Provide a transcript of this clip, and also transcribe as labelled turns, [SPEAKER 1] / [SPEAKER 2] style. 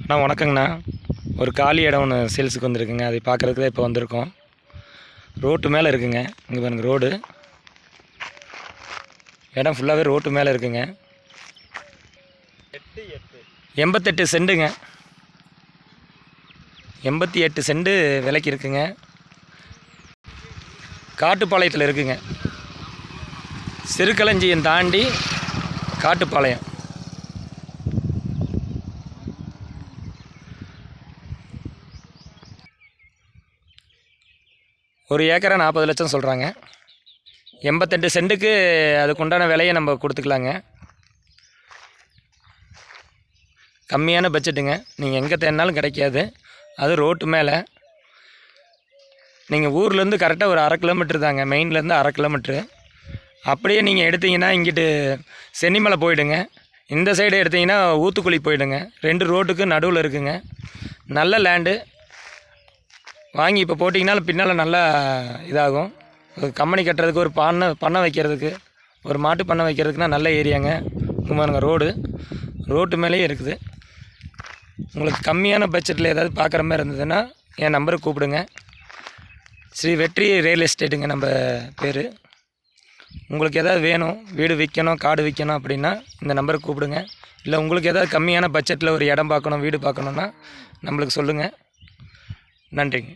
[SPEAKER 1] அண்ணா வணக்கங்கண்ணா. ஒரு காலி இடம் ஒன்று சேல்ஸுக்கு வந்திருக்குங்க. அதை பார்க்குறதுக்கு தான் இப்போ வந்திருக்கோம். ரோட்டு மேலே இருக்குங்க. இங்கே பாருங்க, ரோடு இடம் ஃபுல்லாகவே ரோட்டு மேலே இருக்குங்க. 88 சென்ட்டுங்க. 88 சென்ட் விலைக்கு இருக்குங்க. காட்டுப்பாளையத்தில் இருக்குங்க. சிறுகளஞ்சியம் தாண்டி காட்டுப்பாளையம். ஒரு ஏக்கரை 40 லட்சம் சொல்கிறாங்க. 88 சென்ட்டுக்கு அதுக்குண்டான விலையை நம்ம கொடுத்துக்கலாங்க. கம்மியான பட்ஜெட்டுங்க. நீங்கள் எங்கே தேடினாலும் கிடைக்காது. அது ரோட்டு மேலே. நீங்கள் ஊர்லேருந்து கரெக்டாக ஒரு 1/2 கிலோமீட்ரு தாங்க. மெயின்லேருந்து 1/2 கிலோமீட்ரு. அப்படியே நீங்கள் எடுத்திங்கன்னா இங்கிட்டு சென்னிமலை போயிடுங்க. இந்த சைடு எடுத்திங்கன்னா ஊத்துக்குழி போயிடுங்க. 2 ரோட்டுக்கு நடுவில் இருக்குங்க. நல்ல லேண்டு. வாங்கி இப்போ போட்டிங்கனாலும் பின்னால் நல்லா இதாகும். ஒரு கம்பெனி கட்டுறதுக்கு, ஒரு பண்ணை வைக்கிறதுக்கு, ஒரு மாட்டு பண்ணை வைக்கிறதுக்குனா நல்ல ஏரியாங்க. பாருங்க, ரோட்டு மேலேயே இருக்குது. உங்களுக்கு கம்மியான பட்ஜெட்டில் ஏதாவது பார்க்குற மாதிரி இருந்ததுன்னா என் நம்பருக்கு கூப்பிடுங்க. ஸ்ரீ வெற்றி ரியல் எஸ்டேட்டுங்க நம்ம பேர். உங்களுக்கு எதாவது வேணும், வீடு விற்கணும், காடு விற்கணும் அப்படின்னா இந்த நம்பருக்கு கூப்பிடுங்க. இல்லை உங்களுக்கு எதாவது கம்மியான பட்ஜெட்டில் ஒரு இடம் பார்க்கணும், வீடு பார்க்கணுன்னா நம்மளுக்கு சொல்லுங்கள். நன்றிங்க.